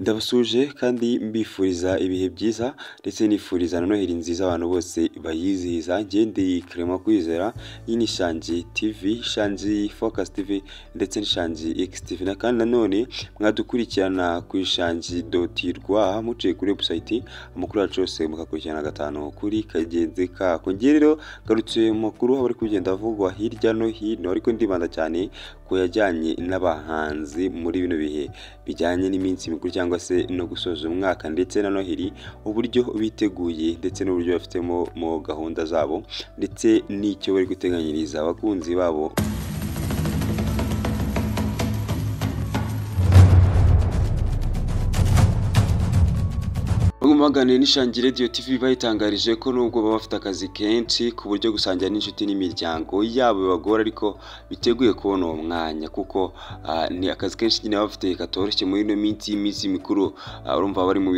Ndabasuje kandi mbifuriza ibihe byiza ndetse nifuriza na Noheli nziza abantu bose bayizihiza. Ndi Clement Kwizera, iyi ni Shangi TV, Shangi Focus TV ndetse n'Shangi X TV, na kandi nanone mwadukurikirana ku shangi.rwa muciye kuri website, amakuru yacu yose mukakurikirana gatanu kuri kagenzi kako. Ngiye rero garutse mu makuru aho bari kugenda avugwa hirya no hino, ariko ndibanda cyane ku yajyanye n'abahanzi muri bino bihe bijyanye n'iminsi mikuru cyangwa se no gusoza umwaka ndetse na Noheli, uburyo biteguye ndetse n'uburyo bafitemo mu gahunda zabo ndetse n'icyo bari guteganyiriza abakunzi babo. Baganiriye n'Ishangi Radio TV bayitangarije ko nubwo baba bafite akazi kenshi ku buryo gusangira n'inshuti n'imiryango yabo bibagora, ariko biteguye kubona uwo mwanya kuko ni akazi kenshi nyine bafite katoroshye muri ino minsi mikuru. Urumva bari mu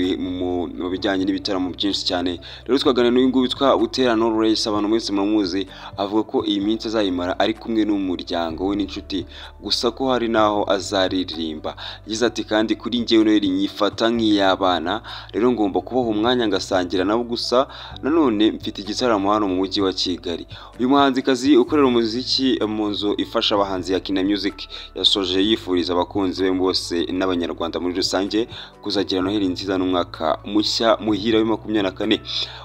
bijyanye n'ibitaramo byinshi cyane. Rero twaganira n'uyu nguyu witwa Butera Knowless, abantu mwese muramuzi, avuga ko iyi minsi azayimara ari kumwe n'umuryango we n'inshuti, gusa ko hari naho azaririmba. Yagize ati kandi kuri njyewe Noheli nyifata nk'iy'abana, rero ngomba kubaho umwanya ngasangira nabo, gusa nanone mfite igitaramo hano mu mujyi wa Kigali. Uyu muhanzikazi ukorera umuziki mu nzu ifasha abahanzi ya Kina Music yasoje yifuriza abakunzi be bose n'abanyarwanda muri rusange kuzagira Noheli nziza n'umwaka mushya muhira wa 2024.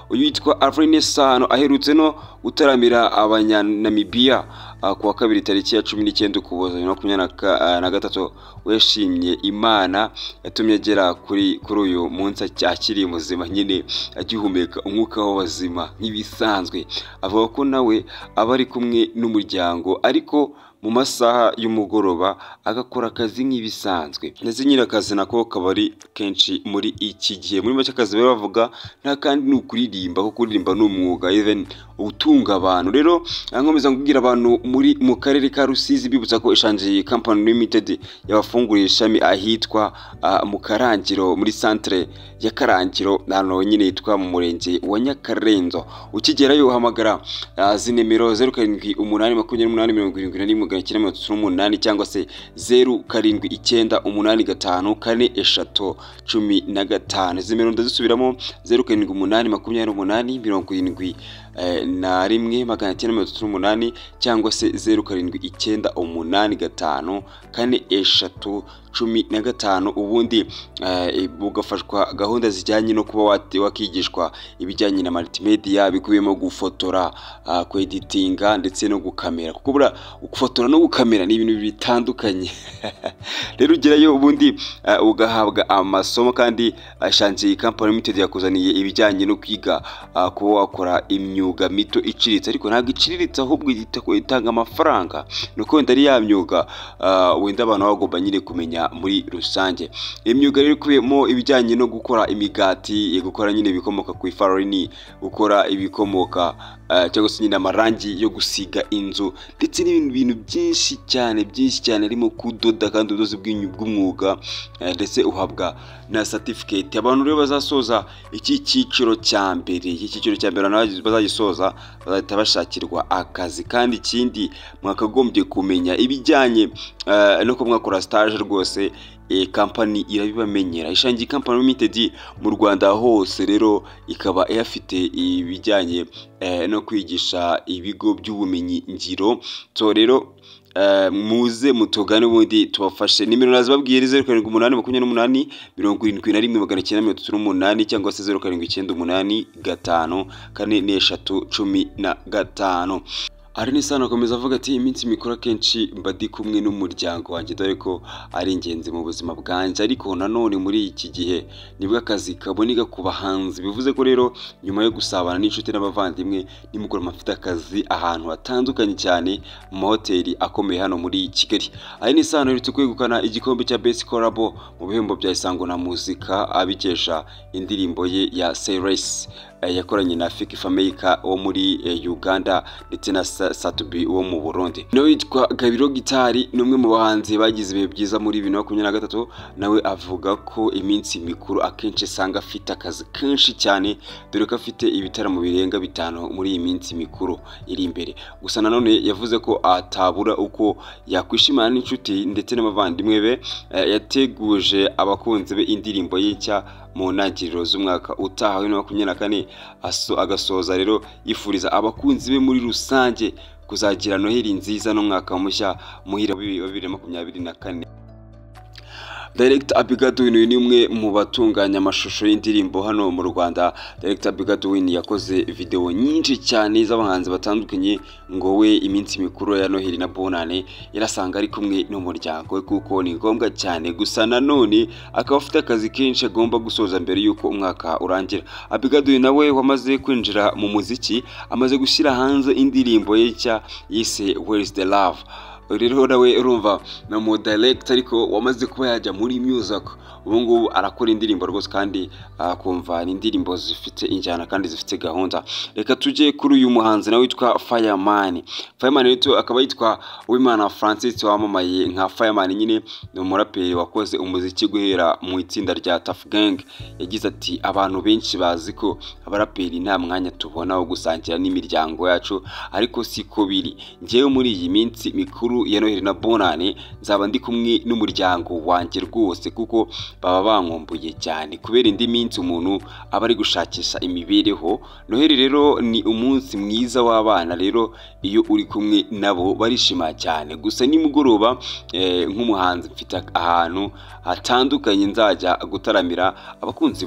Uyu yitwa Avril Sano aherutse no gutaramira abanyanamibia ku wa kabiri tariki ya 19 Ukuboza 2023. Weshimye Imana yatumye agera kuri uyu munsi akiri muzima, nyine agihumeka umwuka w'abazima nk'ibisanzwe. Avuga ko nawe aba ari kumwe n'umuryango, ariko mu masaha y'umugoroba agakora akazi nk'ibisanzwe, ndetse nyirakazi nako kabari kenshi muri iki gihe. Muri make akazi bavuga nta kandi ni ukuririmba, kuko kuririmba ni umwuga even utunga abantu. Rero nkomeza kubwira abantu muri mu karere ka Rusizi bibutsa ko Shangi Company Limited yabafunguriye ishami ahitwa mu Karangiro, muri centre ya Karangiro, hano nyine yitwa mu murenge wa Nyakarenzo. Ukigerayo uhamagara nimero 0788271938 cyangwa se 0798854315. Izi nimero ndazisubiramo 0788271938 cyangwa se 0798854315, ubundi bugafashwa gahunda zijyanye no kuba wakigishwa ibijyanye na multimedia, bikubiyemo gufotora, kweditinga ndetse no gukamera, kuko bura gufotora no gukamera ni ibintu bitandukanye. Rero ugerayo ubundi ugahabwa amasomo, kandi Shangi Company Limited yakuzaniye ibijyanye no kwiga kuba wakora imyuga mito iciriritse, ariko ntabwo iciriritse ahubwo itanga amafaranga. Nuko wenda ari ya myuga wenda abantu bagomba nyine kumenya muri rusange. Imyuga rero ikubiyemo ibijyanye no gukora imigati, gukora nyine ibikomoka ku ifarini, gukora ibikomoka cyangwa se nyine amarangi yo gusiga inzu, ndetse n'ibintu bintu byinshi cyane harimo kudoda, kandi ubudozi bw'umwuga, ndetse uhabwa na certificate. Abantu rero bazasoza iki cyiciro cya mbere, bazagisoza bazahita bashakirwa akazi. Kandi ikindi mwakagombye kumenya ibijyanye no ko mwakora stage, rwose company irabibamenyera. Shangi Company Limited mu Rwanda hose rero ikaba yafite ibijyanye no kwigisha ibigo by'ubumenyi ngiro. So rero muze mutugane ubundi tubafashe. Nimero nazibabwiye 0788271938 cyangwa se 0798544315. Avril Sano akomeza avuga ati iminsi mikuru akenshi mba ndi kumwe n'umuryango wanjye, dore ko ari ingenzi mu buzima bwanjye, ariko nanone muri iki gihe nibwo akazi kaboneka ku bahanzi. Bivuze ko rero nyuma yo gusabana n'inshuti n'abavandimwe, nimugoroba mfite akazi ahantu hatandukanye cyane mu mahoteli akomeye hano muri Kigali. Avril Sano aherutse kwegukana igikombe cya Best Collabo mu bihembo bya Isango na Muzika, abikesha indirimbo ye ya Say Less yakoranye na Fiki Fameka wo muri Uganda, ndetse Satubi wo mu Burundi. Nawe yitwa Gabiro Gitari n'umwe mu bahanzi bagize ibihe byiza muri 2023, nawe avuga ko iminsi mikuru akenshi sanga afite akazi kenshi cyane dore ko afite ibitaramo birenga 5 muri iyi minsi mikuru iri imbere. Gusa nanone yavuze ko atabura uko yakwishimana n'inshuti ndetse n'abavandimwe be, yateguje abakunzi be indirimbo y'icya mu ntangiriro z'umwaka utaha wa 2024, agasoza rero yifuriza abakunzi be muri rusange kuzagira Noheli nziza n'umwaka mushya muhira 2024. Director Abiy Godwin ni umwe mu batunganya amashusho y'indirimbo hano mu Rwanda. Director Abiy Godwin yakoze video nyinshi cyane z'abahanzi batandukanye ngo we iminsi mikuru ya Noheli na Bonane yarasanga ari kumwe n'umuryango we kuko ni ngombwa cyane. Gusa nanone akaba afite akazi kenshi agomba gusoza mbere yuko umwaka urangira. Abiy Godwin nawe wamaze kwinjira mu muziki amaze gushyira hanze indirimbo ye nshya yise Where is the Love. Rero nawe urumva na mu director ariko wamaze kuba yajya muri music, ubu ngubu arakora indirimbo rwose kandi akumva ni indirimbo zifite injyana kandi zifite gahunda. Reka tujye kuri uyu muhanzi nawe witwa Fireman. Fireman rero akaba yitwa Uwimana Francis wamamaye nka Fireman, nyine ni umuraperi wakoze umuziki guhera mu itsinda rya Tuff Gang. Yagize ati abantu benshi bazi ko abaraperi nta mwanya tubona wo gusangira n'imiryango yacu, ariko siko biri. Ngewe muri iyi minsi mikuru ya Noheli na Bonane nzaba ndi kumwe n'umuryango wanjye rwose kuko baba bankumbuye cyane kubera indi minsi umuntu aba ari gushakisha imibereho. Noheli rero ni umunsi mwiza w'abana, rero iyo uri kumwe nabo barishima cyane. Gusa nimugoroba nk'umuhanzi mfite ahantu hatandukanye nzajya gutaramira abakunzi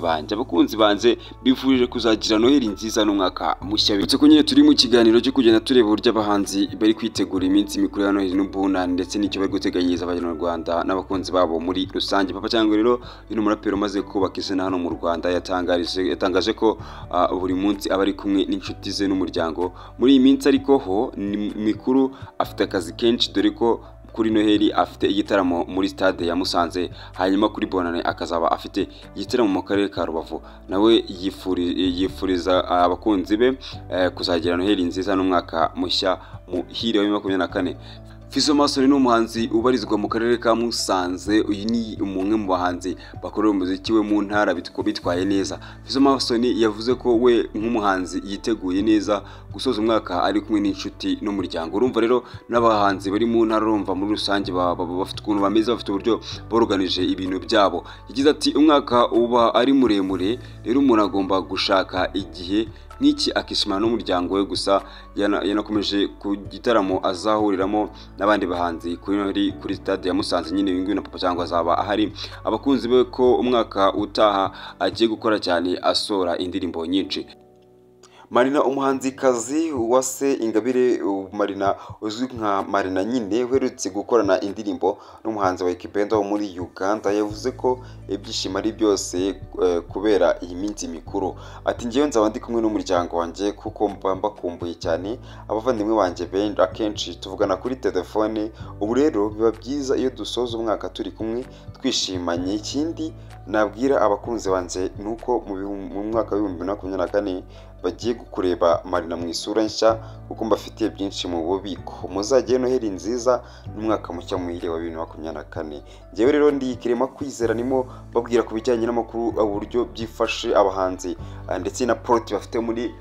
banje bifurije kuzagira Noheli nziza n'umwaka mushya. Bitse ko nyine turi mu kiganiro cyo kugenda tureba uburyo abahanzi bari kwitegura iminsi mikuru ya Noheli n'Ubunani ndetse n'icyo bari guteganyiriza abanyarwanda n'abakunzi babo muri rusange. Papa Cyangwe rero uyu muraperi umaze kubaka izina hano mu Rwanda yatangaje ko buri munsi aba ari kumwe n'inshuti ze n'umuryango muri iyi minsi, ariko ho ni mikuru afite akazi kenshi dore ko kuri Noheli afite igitaramo muri stade ya Musanze, hanyuma kuri Bonane akazaba afite igitaramo mu karere ka Rubavu. Nawe yifuriza abakunzi be kuzagira Noheli nziza n'umwaka mushya muhire wa 2024. Fizzo Masoni ni umuhanzi ubarizwa mu karere ka Musanze. Uyu ni umwe mu bahanzi bakorera umuziki we mu ntara bitwaye neza. Fizzo Masoni yavuze ko we nk'umuhanzi yiteguye neza gusoza umwaka ari kumwe n'inshuti n'umuryango. Urumva rero n'abahanzi bari mu ntara urumva muri rusange bafite ukuntu bameze, bafite uburyo boroganije ibintu byabo. Yagize ati umwaka uba ari muremure, rero umuntu agomba gushaka igihe nk'iki akishimana n'umuryango we. Gusa yanakomeje ku gitaramo azahuriramo n'abandi bahanzi kuri stade ya Musanze. Nyine wingiwe na Papa Cyangwa azaba ahari. Abakunzi be ko umwaka utaha agiye gukora cyane asora indirimbo nyinshi. Marina umuhanzikazi wase Ingabire Marina uzwi nka Marina nyine uherutse gukorana indirimbo n'umuhanzi wa Ikibenda wo muri Uganda, yavuze ko ibyishimo ari byose kubera iyi minsi mikuru. Ati ngewe nzaba ndi kumwe n'umuryango wanjye kuko mbakumbuye cyane, abavandimwe banjye benshi akenshi tuvugana kuri telefone. Ubu rero biba byiza iyo dusoza umwaka turi kumwe twishimanye. Ikindi nabwira abakunzi banjye nuko mu mwaka wa 2024 bagiye kureba Marina mu isura nshya kuko mbafitiye byinshi mu bubiko. Muzajye Noheli nziza n'umwaka mushya muhire wa 2024. Ngewe rero ndi Kirema Kwizera nimo babwira ku bijyanye n'amakuru uburyo byifashe abahanzi ndetse na plot bafite muri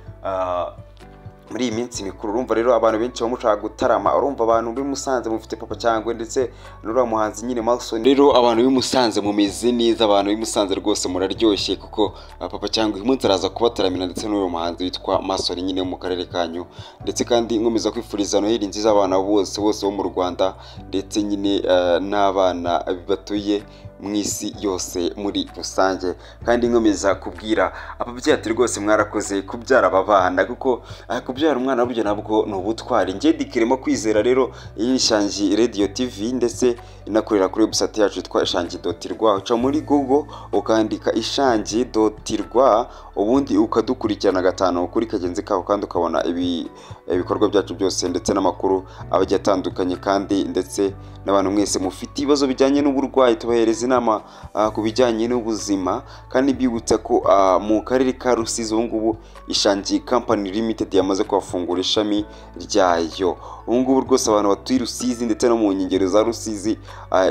iyi minsi mikuru. Urumva rero abantu benshi bamushaka gutarama, urumva abantu bimusanze mufite Papa Cyangwe ndetse n'uriya muhanzi nyine Malson. Rero abantu bimusanze mumeze neza, abantu bimusanze rwose muraryoshye kuko Papa Cyangwe umunsi araza kubataramira ndetse n'uriya muhanzi witwa Malson nyine mu karere kanyu. Ndetse kandi nkomeza kwifuriza Noheli nziza abana bose bo mu Rwanda ndetse nyine n'abana batuye mwisi yose muri rusange. Kandi nkomeza kubwira ababyeyi ati rwose mwarakoze kubyara ababana kuko kubyara umwana buryo nabwo ni ubutwari. Nge Kirema Kwizera rero iyi Ishangi Radio TV ndetse inakorera kuri website yacu yitwa ishangi.rw. Uca muri Google ukandika ishangi.rw ubundi ukadukurikirana gatanu kuri kagenzi kawe kandi ukabona ibikorwa byacu byose ndetse n'amakuru abagiye atandukanye. Kandi ndetse n'abantu mwese mufite ibibazo bijyanye n'uburwayi tubahereza inama ku bijyanye n'ubuzima, kandi mbibutsa ko mu karere ka Rusizi ubu ngubu Ishangi Company Limited yamaze kuhafungura ishami ryayo. Ubu ngubu rwose abantu batuye Rusizi ndetse no mu nkengero za Rusizi,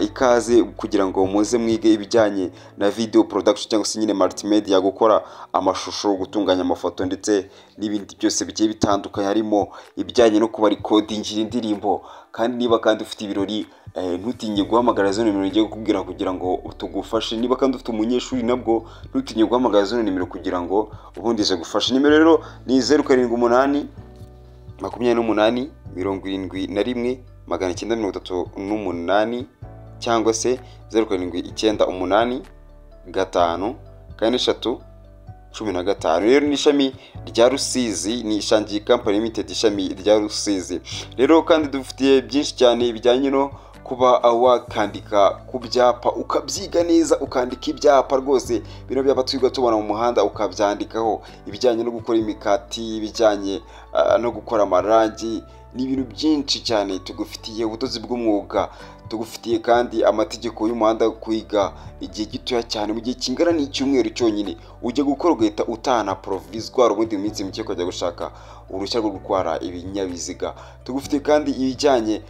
ikaze kugira ngo muze mwige ibijyanye na video production cyangwa se nyine multimedia, gukora amashusho, gutunganya amafoto ndetse n'ibindi byose bigiye bitandukanye, harimo ibijyanye no kuba recordingira indirimbo. Kandi niba kandi ufite ibirori, ntutinye guhamagara zino nimero ngiye kukubwira kugira ngo tugufashe. Niba kandi ufite umunyeshuri nabwo ntutinye guhamagara zino nimero kugira ngo ubundi ze gufasha. Nimero rero ni 078 28 71 938 cyangwa se 0798 5 43 15. Rero ni ishami rya Rusizi, ni Ishangi Company Limited, ishami rya Rusizi. Rero kandi dufitiye byinshi cyane bijyanye no kuba wakandika ku byapa, ukabyiga neza, ukandika ibyapa rwose, bino byapa twiga tubona mu muhanda ukabyandikaho, ibijyanye no gukora imikati, ibijyanye no gukora amarangi, ni ibintu byinshi cyane. Tugufitiye ubudozi bw'umwuga, tugufitiye kandi amategeko y'umuhanda kwiga igihe gitoya cyane, mu gihe kingana n'icyumweru cyonyine ujya gukora ugahita utahana provisoire, ubundi mu minsi mike ukajya gushaka uruhushya rwo gutwara ibinyabiziga. Tugufitiye kandi ibijyanye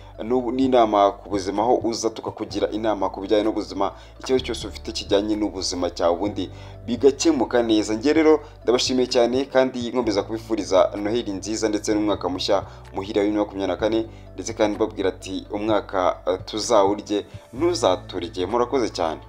n'inama ku buzima, aho uza tukakugira inama ku bijyanye n'ubuzima, ikibazo cyose ufite kijyanye n'ubuzima cyawe ubundi bigakemuka neza. Njye rero ndabashimiye cyane kandi nkomeza kubifuriza Noheli nziza ndetse n'umwaka mushya muhira 2024, ndetse kandi babwira ati umwaka tuzawurye ntuzaturye. Murakoze cyane.